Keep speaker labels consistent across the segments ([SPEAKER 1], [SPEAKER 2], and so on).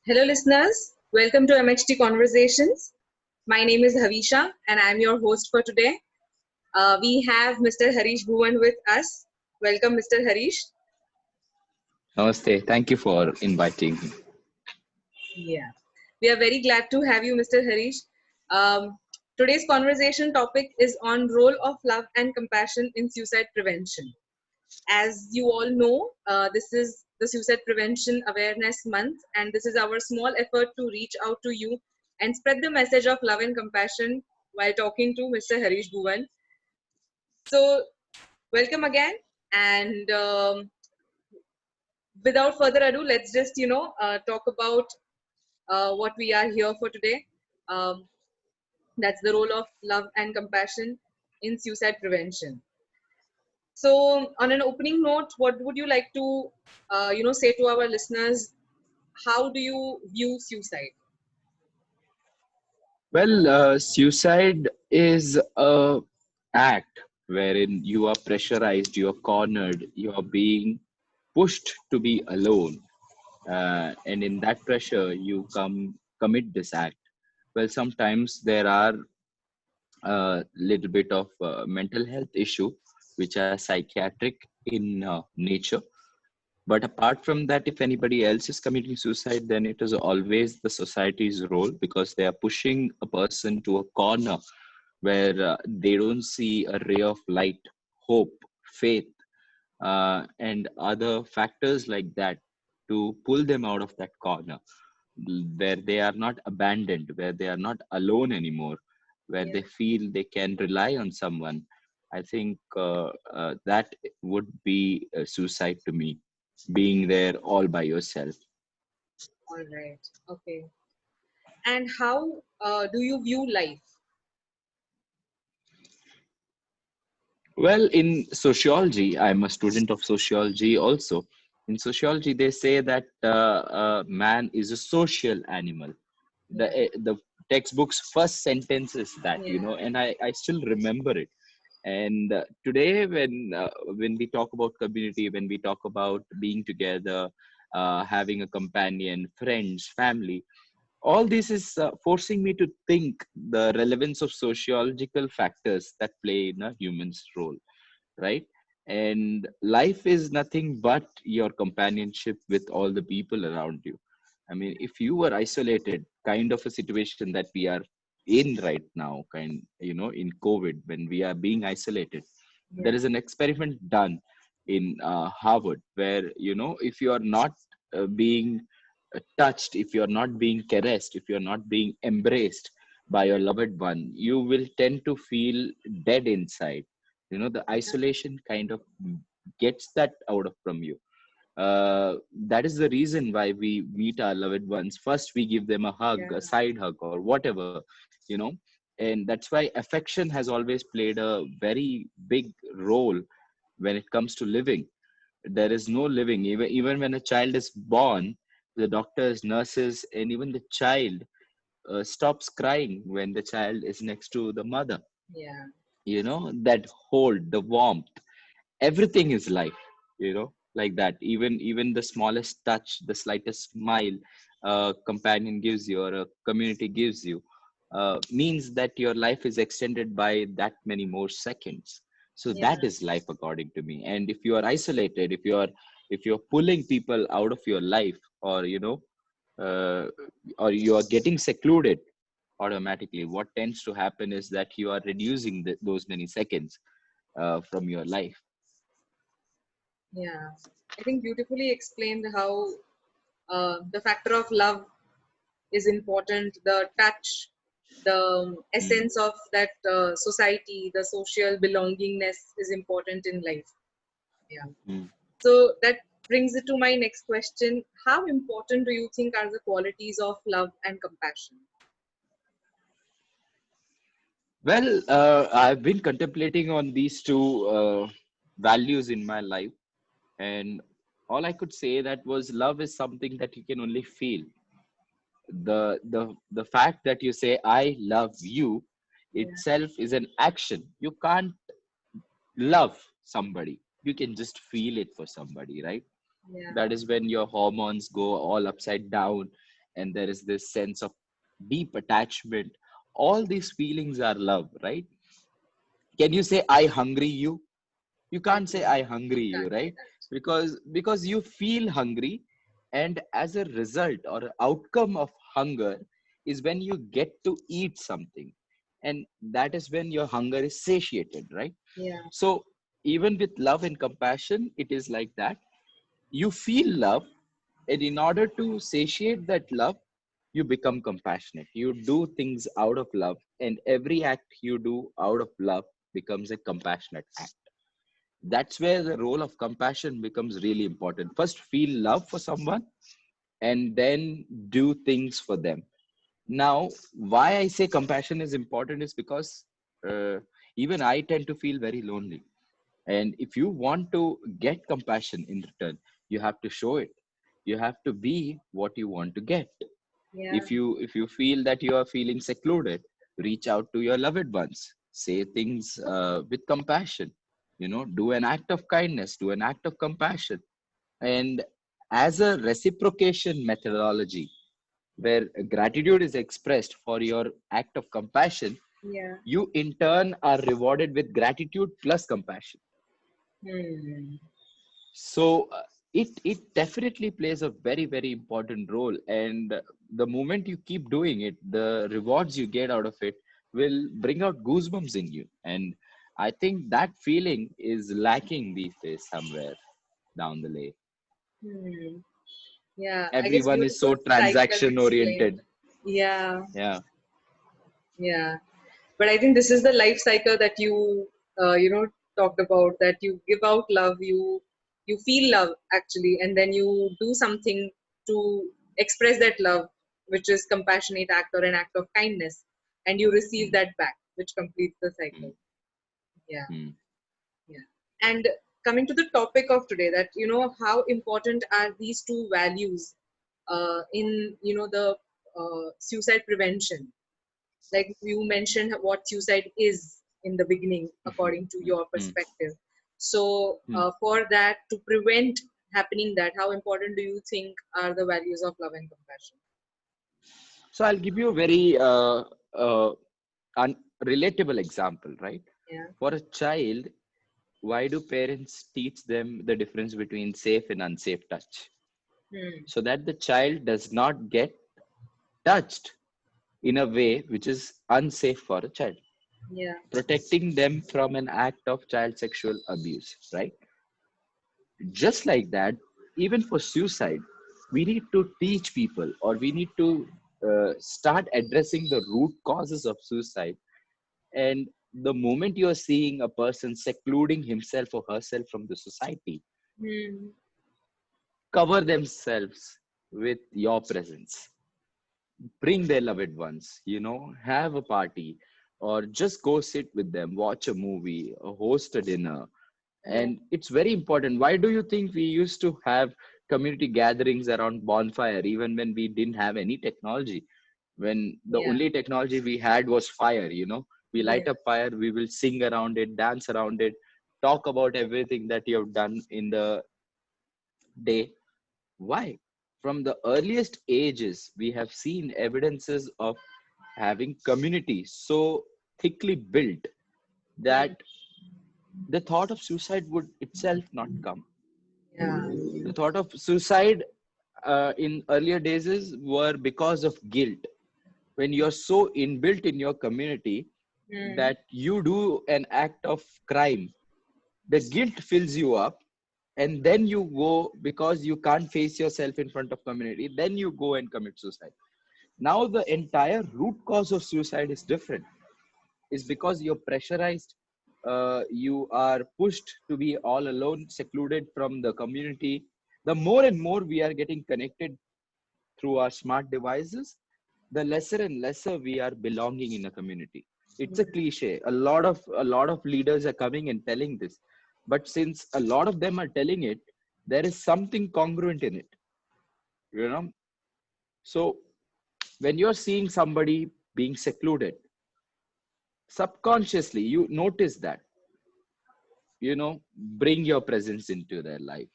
[SPEAKER 1] Hello, listeners. Welcome to MHT Conversations. My name is Havisha, and I'm your host for today. We have Mr. Harish Bhuvan with us. Welcome, Mr. Harish.
[SPEAKER 2] Namaste. Thank you for inviting me.
[SPEAKER 1] Yeah, we are very glad to have you, Mr. Harish. Um, Today's conversation topic is on role of love and compassion in suicide prevention. As you all know, this is the Suicide Prevention Awareness Month, and this is our small effort to reach out to you and spread the message of love and compassion while talking to Mr. Harish Bhuvan. So, welcome again, and without further ado, let's just talk about what we are here for today. Um, that's the role of love and compassion in suicide prevention. So, on an opening note, what would you like to, say to our listeners? How do you view suicide?
[SPEAKER 2] Suicide is a act wherein you are pressurized, you are cornered, you are being pushed to be alone, and in that pressure, you commit this act. Well, sometimes there are a little bit of mental health issue, which are psychiatric in nature. But apart from that, if anybody else is committing suicide, then it is always the society's role because they are pushing a person to a corner where they don't see a ray of light, hope, faith, and other factors like that to pull them out of that corner where they are not abandoned, where they are not alone anymore, where
[SPEAKER 1] Yeah,
[SPEAKER 2] they feel they can rely on someone. I think that would be suicide to me, being there all by yourself.
[SPEAKER 1] all right. Okay. And how do you view life?
[SPEAKER 2] Well, in sociology, I'm a student of sociology also. In sociology, they say that man is a social animal.
[SPEAKER 1] Yeah,
[SPEAKER 2] The textbook's first sentence is that,
[SPEAKER 1] yeah,
[SPEAKER 2] and I still remember it. And today, when we talk about community, when we talk about being together, having a companion, friends, family, all this is forcing me to think the relevance of sociological factors that play in a human's role, right? And life is nothing but your companionship with all the people around you. I mean, if you were isolated, kind of a situation that we are in right now, in COVID, when we are being isolated, there
[SPEAKER 1] yeah,
[SPEAKER 2] is an experiment done in Harvard where, if you are not being touched, if you're not being caressed, if you're not being embraced by your loved one, you will tend to feel dead inside. The isolation kind of gets that out of from you. That is the reason why we meet our loved ones. First, we give them a hug, a
[SPEAKER 1] yeah,
[SPEAKER 2] side hug, or whatever, you know. And that's why affection has always played a very big role when it comes to living. There is no living. Even when a child is born, the doctors, nurses, and even the child stops crying when the child is next to the mother.
[SPEAKER 1] yeah,
[SPEAKER 2] That hold, the warmth, everything is life, like that. Even the smallest touch, the slightest smile a companion gives you or a community gives you means that your life is extended by that many more seconds. So that
[SPEAKER 1] yeah,
[SPEAKER 2] is life according to me. And if you are isolated, if you're pulling people out of your life, or uh, or you are getting secluded, automatically what tends to happen is that you are reducing those many seconds from your life.
[SPEAKER 1] yeah. I think beautifully explained how the factor of love is important, the touch, the
[SPEAKER 2] Mm,
[SPEAKER 1] essence of that society, the social belongingness is important in life. Yeah.
[SPEAKER 2] mm.
[SPEAKER 1] So that brings it to my next question. How important do you think are the qualities of love and compassion?
[SPEAKER 2] Well, I've been contemplating on these two values in my life, and all I could say that was love is something that you can only feel. The fact that you say I love you
[SPEAKER 1] Yeah,
[SPEAKER 2] itself is an action. You can't love somebody. You can just feel it for somebody, right?
[SPEAKER 1] yeah,
[SPEAKER 2] That is when your hormones go all upside down, and there is this sense of deep attachment. All these feelings are love, right? Can you say I hungry you? You
[SPEAKER 1] I
[SPEAKER 2] can't say I hungry you,
[SPEAKER 1] can't say
[SPEAKER 2] right?
[SPEAKER 1] that.
[SPEAKER 2] Because you feel hungry, and as a result or outcome of hunger is when you get to eat something, and that is when your hunger is satiated, right?
[SPEAKER 1] Yeah.
[SPEAKER 2] So even with love and compassion, it is like that. You feel love, and in order to satiate that love, you become compassionate. You do things out of love, and every act you do out of love becomes a compassionate act. That's where the role of compassion becomes really important. First feel love for someone, and then do things for them. Now why I say compassion is important is because uh, even I tend to feel very lonely, and if you want to get compassion in return, you have to show it. You have to be what you want to get.
[SPEAKER 1] Yeah.
[SPEAKER 2] If you feel that you are feeling secluded, reach out to your loved ones, say things with compassion, do an act of kindness, do an act of compassion. And as a reciprocation methodology where gratitude is expressed for your act of compassion,
[SPEAKER 1] Yeah.
[SPEAKER 2] you in turn are rewarded with gratitude plus compassion.
[SPEAKER 1] Hmm.
[SPEAKER 2] So it definitely plays a very very important role, and the moment you keep doing it, the rewards you get out of it will bring out goosebumps in you. And I think that feeling is lacking these days somewhere down the lane.
[SPEAKER 1] Hmm. Yeah. I guess
[SPEAKER 2] Everyone is
[SPEAKER 1] beautiful
[SPEAKER 2] so
[SPEAKER 1] cycle
[SPEAKER 2] transaction
[SPEAKER 1] explained.
[SPEAKER 2] oriented.
[SPEAKER 1] Yeah.
[SPEAKER 2] Yeah.
[SPEAKER 1] Yeah. But I think this is the life cycle that talked about, that you give out love, you feel love actually, and then you do something to express that love, which is compassionate act or an act of kindness, and you receive
[SPEAKER 2] Mm,
[SPEAKER 1] that back, which completes the cycle.
[SPEAKER 2] mm,
[SPEAKER 1] Yeah.
[SPEAKER 2] mm,
[SPEAKER 1] Yeah. And coming to the topic of today, that how important are these two values in the suicide prevention. Like you mentioned what suicide is in the beginning
[SPEAKER 2] mhm,
[SPEAKER 1] according to
[SPEAKER 2] mm,
[SPEAKER 1] your
[SPEAKER 2] mm,
[SPEAKER 1] perspective. So
[SPEAKER 2] mm.
[SPEAKER 1] for that, to prevent happening, that how important do you think are the values of love and compassion?
[SPEAKER 2] So I'll give you a very uh, relatable example, right?
[SPEAKER 1] Yeah.
[SPEAKER 2] For a child, why do parents teach them the difference between safe and unsafe touch?
[SPEAKER 1] Hmm.
[SPEAKER 2] So that the child does not get touched in a way which is unsafe for a child,
[SPEAKER 1] Yeah.
[SPEAKER 2] protecting them from an act of child sexual abuse, right? Just like that, even for suicide, we need to teach people, or we need to start addressing the root causes of suicide. And the moment you're seeing a person secluding himself or herself from the society,
[SPEAKER 1] Hmm.
[SPEAKER 2] cover themselves with your presence, bring their loved ones, have a party, or just go sit with them, watch a movie, or host a dinner.
[SPEAKER 1] Yeah.
[SPEAKER 2] And it's very important. Why do you think we used to have community gatherings around bonfire even when we didn't have any technology? When the
[SPEAKER 1] Yeah.
[SPEAKER 2] only technology we had was fire, we
[SPEAKER 1] Yeah.
[SPEAKER 2] light up fire, we will sing around it, dance around it, talk about everything that you have done in the day. Why? From the earliest ages, we have seen evidences of having community so thickly built
[SPEAKER 1] Hmm.
[SPEAKER 2] that the thought of suicide would itself not come.
[SPEAKER 1] Yeah.
[SPEAKER 2] The thought of suicide in earlier days were because of guilt. When you're so inbuilt in your community
[SPEAKER 1] Hmm.
[SPEAKER 2] that you do an act of crime, the guilt fills you up, and then you go, because you can't face yourself in front of community, then you go and commit suicide. Now the entire root cause of suicide is different. Is because you're pressurized, you are pushed to be all alone, secluded from the community. The more and more we are getting connected through our smart devices, the lesser and lesser we are belonging in a community. It's a cliche. A lot of leaders are coming and telling this, but since a lot of them are telling it, there is something congruent in it, you know so when you're seeing somebody being secluded, subconsciously you notice that, bring your presence into their life,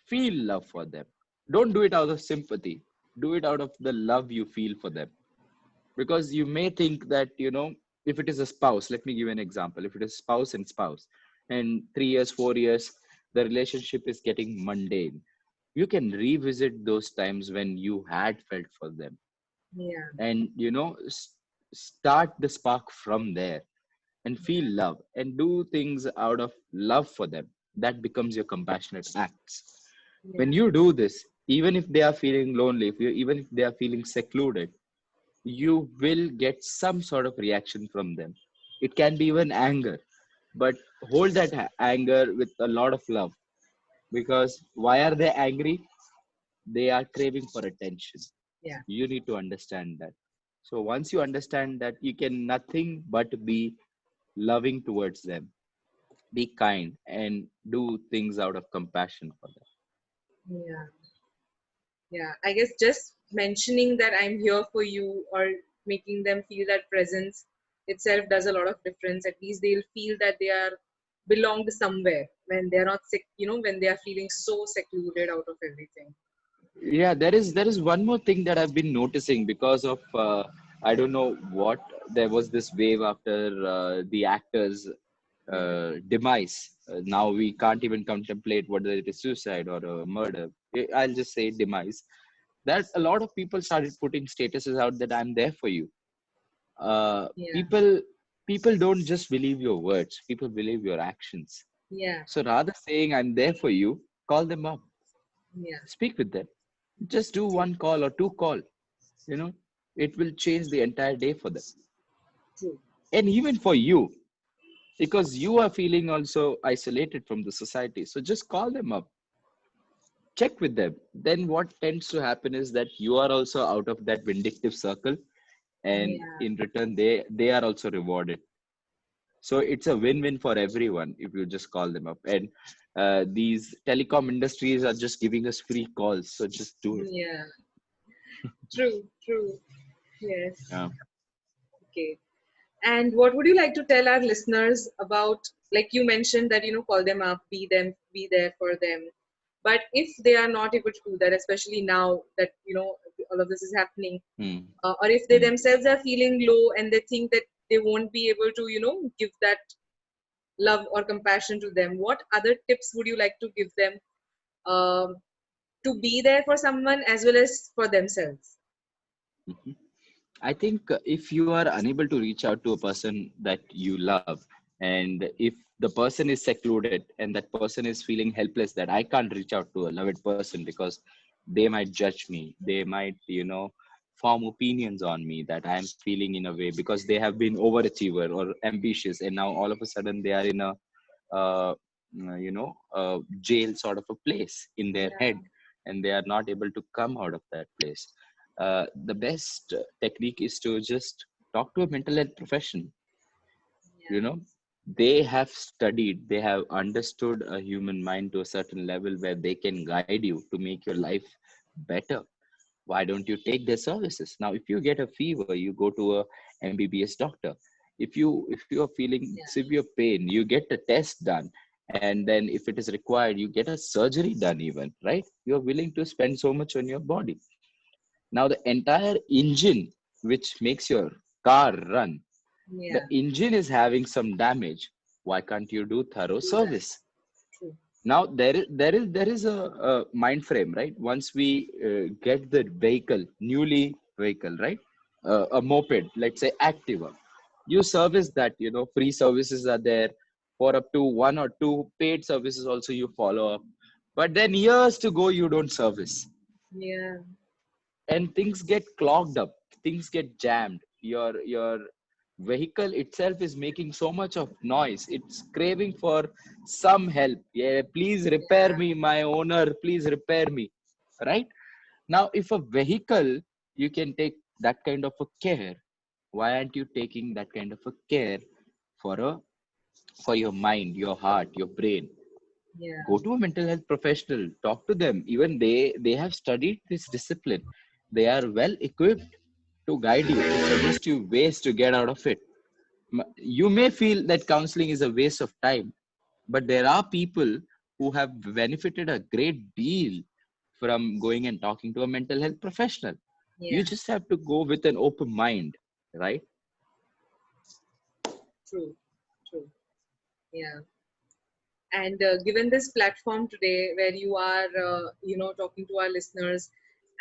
[SPEAKER 2] feel love for them. Don't do it out of sympathy, do it out of the love you feel for them. Because you may think that, if it is a spouse, let me give you an example. If it is spouse and spouse, and 3 years, 4 years, the relationship is getting mundane, you can revisit those times when you had felt for them,
[SPEAKER 1] Yeah.
[SPEAKER 2] and start the spark from there, and feel
[SPEAKER 1] Yeah.
[SPEAKER 2] love and do things out of love for them. That becomes your compassionate acts. When
[SPEAKER 1] Yeah.
[SPEAKER 2] you do this, even if they are feeling lonely, even if they are feeling secluded, you will get some sort of reaction from them. It can be even anger, but hold that anger with a lot of love. Because why are they angry? They are craving for attention.
[SPEAKER 1] Yeah.
[SPEAKER 2] You need to understand that. So once you understand that, you can nothing but be loving towards them, be kind, and do things out of compassion for them.
[SPEAKER 1] Yeah. Yeah. I guess just mentioning that I'm here for you, or making them feel that presence itself does a lot of difference. At least they'll feel that they are belong to somewhere when they're not sick, when they are feeling so secluded out of everything.
[SPEAKER 2] Yeah, there is one more thing that I've been noticing because of I don't know what, there was this wave after the actors
[SPEAKER 1] Yeah.
[SPEAKER 2] demise. Now we can't even contemplate whether it is suicide or a murder. I'll just say demise. That a lot of people started putting statuses out that I'm there for you. uh,
[SPEAKER 1] Yeah.
[SPEAKER 2] people people don't just believe your words, people believe your actions.
[SPEAKER 1] Yeah.
[SPEAKER 2] So rather saying I'm there for you, call them up,
[SPEAKER 1] Yeah.
[SPEAKER 2] speak with them, just do
[SPEAKER 1] True.
[SPEAKER 2] one call or two call, you know it will change the entire day for them,
[SPEAKER 1] True.
[SPEAKER 2] and even for you, because you are feeling also isolated from the society. So just call them up, check with them. Then what tends to happen is that you are also out of that vindictive circle, and
[SPEAKER 1] Yeah.
[SPEAKER 2] in return they are also rewarded. So it's a win-win for everyone if you just call them up. And these telecom industries are just giving us free calls, so just do it.
[SPEAKER 1] Yeah. True. True. Yes.
[SPEAKER 2] Yeah.
[SPEAKER 1] Okay. And what would you like to tell our listeners about, like you mentioned that, call them up, be there for them. But if they are not able to do that, especially now that, all of this is happening,
[SPEAKER 2] Hmm.
[SPEAKER 1] or if they
[SPEAKER 2] Hmm.
[SPEAKER 1] themselves are feeling low and they think that they won't be able to, give that love or compassion to them, what other tips would you like to give them, um, to be there for someone as well as for themselves?
[SPEAKER 2] Mhm. I think if you are unable to reach out to a person that you love, and if the person is secluded and that person is feeling helpless that I can't reach out to a loved person because they might judge me, they might, form opinions on me that I am feeling in a way because they have been overachiever or ambitious, and now all of a sudden they are in a uh, jail sort of a place in their head,
[SPEAKER 1] Yeah.
[SPEAKER 2] and they are not able to come out of that place. The best technique is to just talk to a mental health profession. you
[SPEAKER 1] Yeah.
[SPEAKER 2] know they have studied, they have understood a human mind to a certain level where they can guide you to make your life better. Why don't you take their services? Now if you get a fever, you go to a mbbs doctor. If you are feeling
[SPEAKER 1] Yeah.
[SPEAKER 2] severe pain, you get a test done, and then if it is required, you get a surgery done even, right? You are willing to spend so much on your body. Now the entire engine which makes your car run, the
[SPEAKER 1] Yeah.
[SPEAKER 2] engine is having some damage. Why can't you do thorough
[SPEAKER 1] Do that.
[SPEAKER 2] service?
[SPEAKER 1] True.
[SPEAKER 2] Now there is a mind frame, right? Once we get the vehicle, newly vehicle, right? A moped, let's say Activa, you service that. Free services are there, for up to one or two paid services also you follow up. But then years to go, you don't service,
[SPEAKER 1] Yeah.
[SPEAKER 2] and things get clogged up, things get jammed. Your vehicle itself is making so much of noise, it's craving for some help. Yeah, please repair
[SPEAKER 1] Yeah.
[SPEAKER 2] me, my owner, please repair me, right? Now if a vehicle, you can take that kind of a care, why aren't you taking that kind of a care for a for your mind, your heart, your brain?
[SPEAKER 1] Yeah.
[SPEAKER 2] Go to a mental health professional, talk to them. Even they have studied this discipline, they are well equipped to guide you, to suggest you ways to get out of it. You may feel that counseling is a waste of time, but there are people who have benefited a great deal from going and talking to a mental health professional.
[SPEAKER 1] Yeah,
[SPEAKER 2] You just have to go with an open mind, right?
[SPEAKER 1] true, true. Yeah. And given this platform today where you are, talking to our listeners,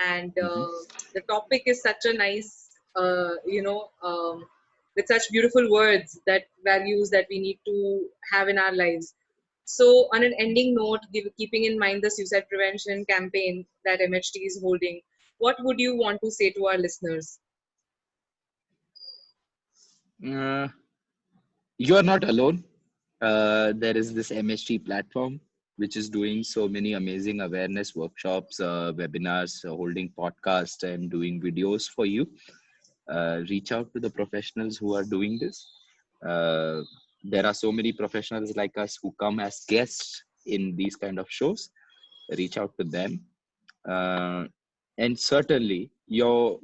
[SPEAKER 1] and
[SPEAKER 2] Hmm.
[SPEAKER 1] the topic is such a nice, with such beautiful words, that values that we need to have in our lives. So, on an ending note, keeping in mind the suicide prevention campaign that MHT is holding, what would you want to say to our listeners?
[SPEAKER 2] Uh, you are not alone. There is this MHT platform which is doing so many amazing awareness workshops, webinars, holding podcasts, and doing videos for you. Reach out to the professionals who are doing this. Uh, there are so many professionals like us who come as guests in these kind of shows. Reach out to them, uh, and certainly your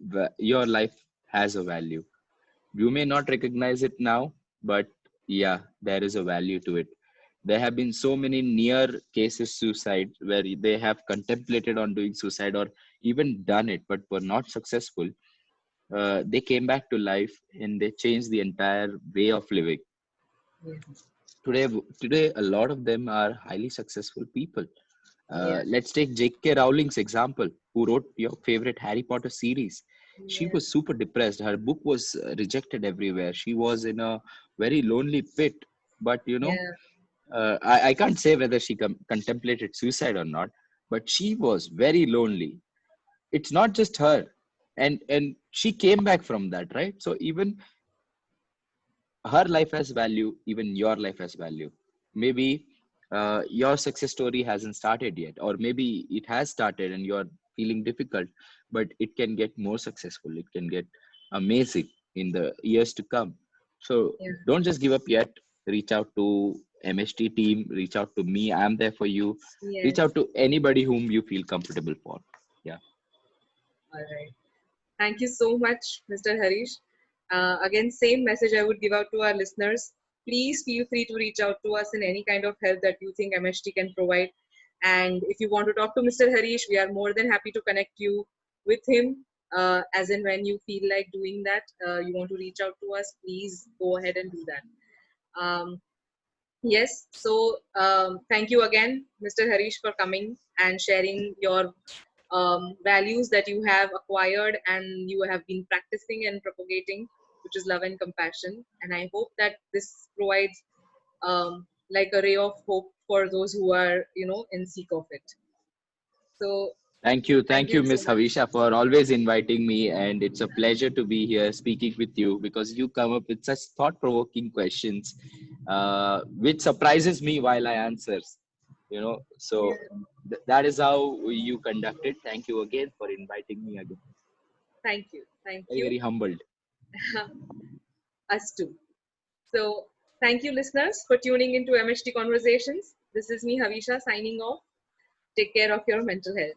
[SPEAKER 2] life has a value. You may not recognize it now, but yeah, there is a value to it. There have been so many near cases suicide where they have contemplated on doing suicide or even done it but were not successful. They came back to life and they changed the entire way of living.
[SPEAKER 1] Yeah,
[SPEAKER 2] Today a lot of them are highly successful people.
[SPEAKER 1] yeah,
[SPEAKER 2] Let's take J.K. Rowling's example, who wrote your favorite Harry Potter series. She
[SPEAKER 1] yeah,
[SPEAKER 2] was super depressed. Her book was rejected everywhere. She was in a very lonely pit. But
[SPEAKER 1] yeah,
[SPEAKER 2] I can't say whether she contemplated suicide or not, but she was very lonely. It's not just her, and she came back from that, right? So even her life has value, even your life has value. Maybe your success story hasn't started yet, or maybe it has started and you're feeling difficult, but it can get more successful, it can get amazing in the years to come. So
[SPEAKER 1] yeah.
[SPEAKER 2] don't just give up yet. Reach out to MHT team, reach out to me, I'm there for you. Reach
[SPEAKER 1] Yes.
[SPEAKER 2] out to anybody whom you feel comfortable for. Yeah.
[SPEAKER 1] All right. Thank you so much, Mr. Harish. Again, same message I would give out to our listeners. Please feel free to reach out to us in any kind of help that you think MHT can provide. And if you want to talk to Mr. Harish, we are more than happy to connect you with him. As and when you feel like doing that, you want to reach out to us, please go ahead and do that. Yes, so thank you again, Mr. Harish, for coming and sharing your values that you have acquired and you have been practicing and propagating, which is love and compassion. And I hope that this provides like a ray of hope for those who are, in seek of it. So thank
[SPEAKER 2] Thank
[SPEAKER 1] you
[SPEAKER 2] you,
[SPEAKER 1] so
[SPEAKER 2] Miss
[SPEAKER 1] much.
[SPEAKER 2] Havisha, for always inviting me. And it's a pleasure to be here speaking with you because you come up with such thought provoking questions, which surprises me while I answer. So
[SPEAKER 1] Yeah,
[SPEAKER 2] that is how you conduct it. Thank you again for inviting me again.
[SPEAKER 1] thank you. Thank
[SPEAKER 2] Very,
[SPEAKER 1] you.
[SPEAKER 2] very humbled.
[SPEAKER 1] Us too. So thank you, listeners, for tuning into MHT Conversations. This is me, Havisha, signing off. Take care of your mental health.